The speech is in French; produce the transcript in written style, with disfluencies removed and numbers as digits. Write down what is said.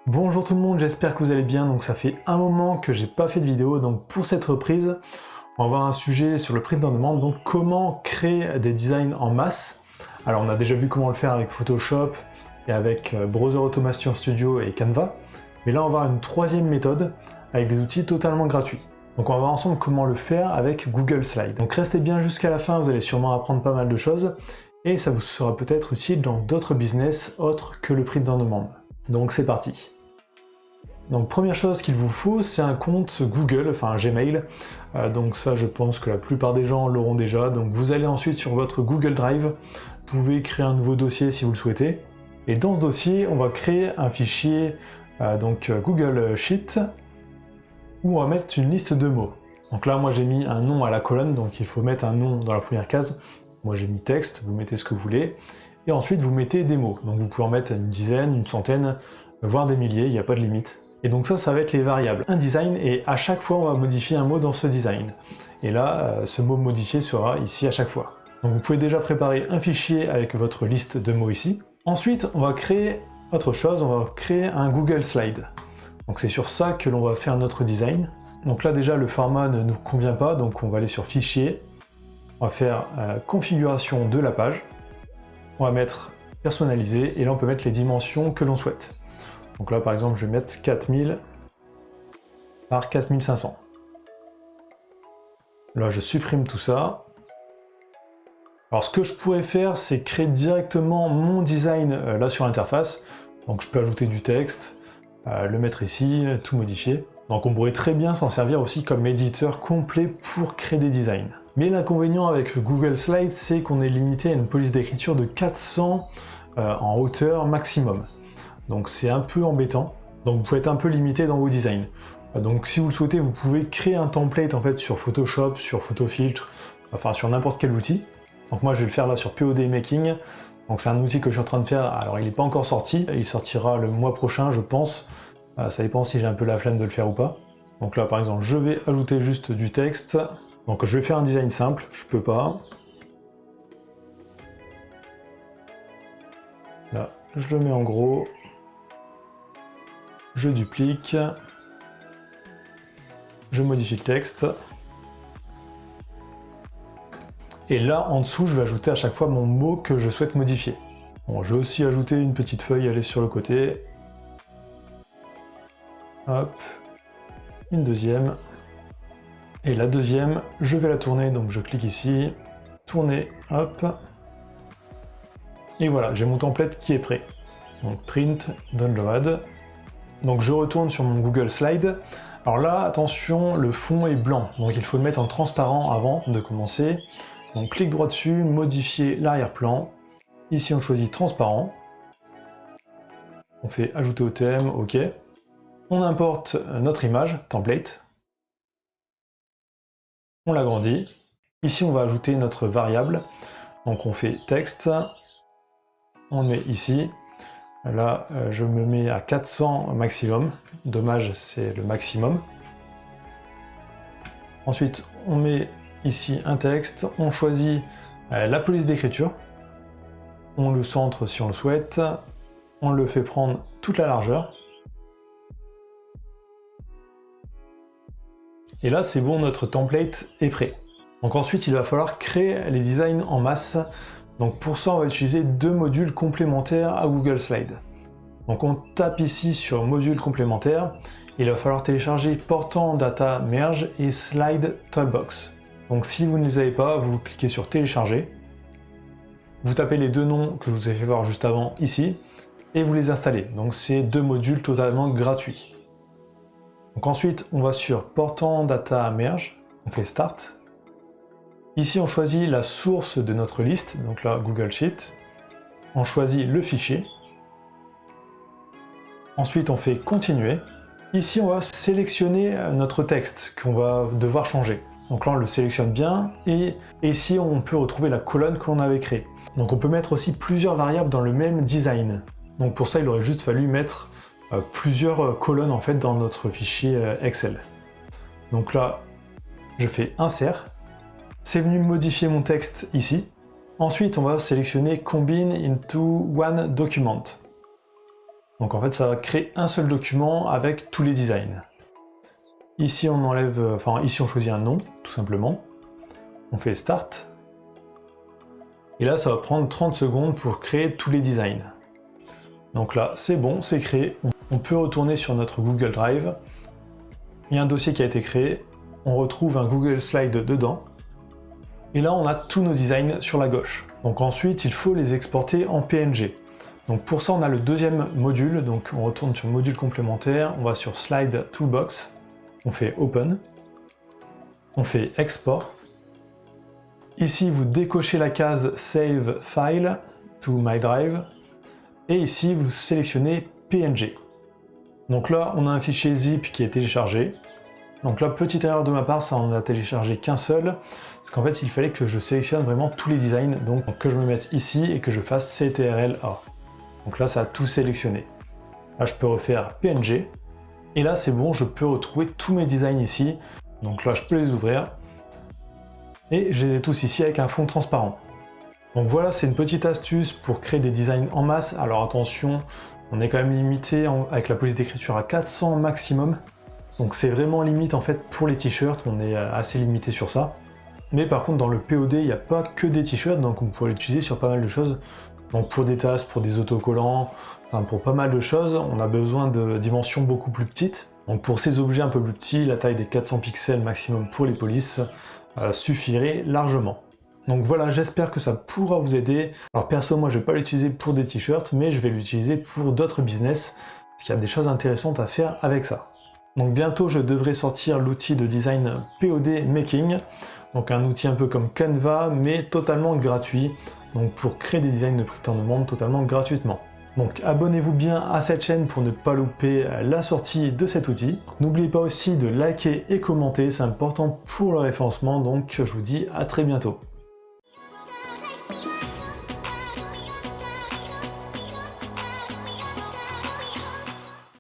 Bonjour tout le monde, j'espère que vous allez bien. Donc ça fait un moment que j'ai pas fait de vidéo, donc pour cette reprise, on va voir un sujet sur le print on demand, donc comment créer des designs en masse. Alors on a déjà vu comment le faire avec Photoshop et avec Browser Automation Studio et Canva, mais là on va voir une troisième méthode avec des outils totalement gratuits. Donc on va voir ensemble comment le faire avec Google Slides. Donc restez bien jusqu'à la fin, vous allez sûrement apprendre pas mal de choses, et ça vous sera peut-être utile dans d'autres business autres que le print on demand. Donc c'est parti. Donc première chose qu'il vous faut, c'est un compte Google, enfin un Gmail. Donc ça, je pense que la plupart des gens l'auront déjà. Donc vous allez ensuite sur votre Google Drive, vous pouvez créer un nouveau dossier si vous le souhaitez. Et dans ce dossier, on va créer un fichier Google Sheet où on va mettre une liste de mots. Donc là, moi j'ai mis un nom à la colonne, donc il faut mettre un nom dans la première case. Moi j'ai mis texte, vous mettez ce que vous voulez. Et ensuite vous mettez des mots. Donc vous pouvez en mettre une dizaine, une centaine, voire des milliers, il n'y a pas de limite. Et donc ça va être les variables. Un design, et à chaque fois on va modifier un mot dans ce design. Et là, ce mot modifié sera ici à chaque fois. Donc vous pouvez déjà préparer un fichier avec votre liste de mots ici. Ensuite, on va créer autre chose, on va créer un Google Slide. Donc c'est sur ça que l'on va faire notre design. Donc là déjà le format ne nous convient pas, donc on va aller sur Fichier, on va faire configuration de la page, on va mettre personnaliser, et là on peut mettre les dimensions que l'on souhaite. Donc là par exemple je vais mettre 4000 par 4500. Là je supprime tout ça. Alors ce que je pourrais faire, c'est créer directement mon design là sur l'interface. Donc je peux ajouter du texte, le mettre ici, tout modifier. Donc on pourrait très bien s'en servir aussi comme éditeur complet pour créer des designs. Mais l'inconvénient avec Google Slides, c'est qu'on est limité à une police d'écriture de 400 en hauteur maximum. Donc c'est un peu embêtant, donc vous pouvez être un peu limité dans vos designs. Donc si vous le souhaitez, vous pouvez créer un template en fait sur Photoshop, sur Photofiltre, enfin sur n'importe quel outil. Donc moi je vais le faire là sur POD Making, donc c'est un outil que je suis en train de faire, alors il n'est pas encore sorti, il sortira le mois prochain je pense, ça dépend si j'ai un peu la flemme de le faire ou pas. Donc là par exemple je vais ajouter juste du texte, donc je vais faire un design simple, je peux pas. Là je le mets en gros. Je duplique, je modifie le texte, et là en dessous je vais ajouter à chaque fois mon mot que je souhaite modifier. Bon, je vais aussi ajouter une petite feuille, aller sur le côté, hop, une deuxième, et la deuxième je vais la tourner, donc je clique ici, tourner, hop, et voilà, j'ai mon template qui est prêt. Donc print, download. Donc je retourne sur mon Google Slide. Alors là, attention, le fond est blanc, donc il faut le mettre en transparent avant de commencer. Donc clic droit dessus, modifier l'arrière-plan. Ici on choisit transparent. On fait ajouter au thème, ok. On importe notre image, template. On l'agrandit. Ici on va ajouter notre variable. Donc on fait texte. On met ici. Là, je me mets à 400 maximum. Dommage, c'est le maximum. Ensuite, on met ici un texte. On choisit la police d'écriture. On le centre si on le souhaite. On le fait prendre toute la largeur. Et là, c'est bon, notre template est prêt. Donc ensuite, il va falloir créer les designs en masse. Donc pour ça, on va utiliser deux modules complémentaires à Google Slides. Donc on tape ici sur module complémentaire, il va falloir télécharger Portant Data Merge et Slide Toolbox. Donc si vous ne les avez pas, vous cliquez sur télécharger, vous tapez les deux noms que je vous ai fait voir juste avant ici, et vous les installez. Donc c'est deux modules totalement gratuits. Donc ensuite on va sur Portant Data Merge, on fait Start. Ici on choisit la source de notre liste, donc là Google Sheet. On choisit le fichier. Ensuite on fait continuer. Ici on va sélectionner notre texte qu'on va devoir changer. Donc là on le sélectionne bien, et ici on peut retrouver la colonne que l'on avait créée. Donc on peut mettre aussi plusieurs variables dans le même design. Donc pour ça il aurait juste fallu mettre plusieurs colonnes en fait dans notre fichier Excel. Donc là je fais insert. C'est venu modifier mon texte ici. Ensuite, on va sélectionner Combine into one document. Donc en fait, ça va créer un seul document avec tous les designs. Ici, on enlève, ici on choisit un nom, tout simplement. On fait Start. Et là, ça va prendre 30 secondes pour créer tous les designs. Donc là, c'est bon, c'est créé. On peut retourner sur notre Google Drive. Il y a un dossier qui a été créé. On retrouve un Google Slide dedans. Et là, on a tous nos designs sur la gauche. Donc ensuite, il faut les exporter en PNG. Donc pour ça, on a le deuxième module. Donc on retourne sur module complémentaire. On va sur Slide Toolbox. On fait Open. On fait Export. Ici, vous décochez la case Save File to My Drive. Et ici, vous sélectionnez PNG. Donc là, on a un fichier zip qui est téléchargé. Donc là, petite erreur de ma part, ça en a téléchargé qu'un seul. Parce qu'en fait, il fallait que je sélectionne vraiment tous les designs. Donc que je me mette ici et que je fasse CTRL-A. Donc là, ça a tout sélectionné. Là, je peux refaire PNG. Et là, c'est bon, je peux retrouver tous mes designs ici. Donc là, je peux les ouvrir. Et je les ai tous ici avec un fond transparent. Donc voilà, c'est une petite astuce pour créer des designs en masse. Alors attention, on est quand même limité avec la police d'écriture à 400 maximum. Donc c'est vraiment limite en fait pour les t-shirts, on est assez limité sur ça. Mais par contre dans le POD, il n'y a pas que des t-shirts, donc on pourrait l'utiliser sur pas mal de choses. Donc pour des tasses, pour des autocollants, enfin pour pas mal de choses, on a besoin de dimensions beaucoup plus petites. Donc pour ces objets un peu plus petits, la taille des 400 pixels maximum pour les polices suffirait largement. Donc voilà, j'espère que ça pourra vous aider. Alors perso, moi je vais pas l'utiliser pour des t-shirts, mais je vais l'utiliser pour d'autres business, parce qu'il y a des choses intéressantes à faire avec ça. Donc bientôt je devrais sortir l'outil de design POD Making, donc un outil un peu comme Canva, mais totalement gratuit, donc pour créer des designs de print on demand totalement gratuitement. Donc abonnez-vous bien à cette chaîne pour ne pas louper la sortie de cet outil. N'oubliez pas aussi de liker et commenter, c'est important pour le référencement, donc je vous dis à très bientôt.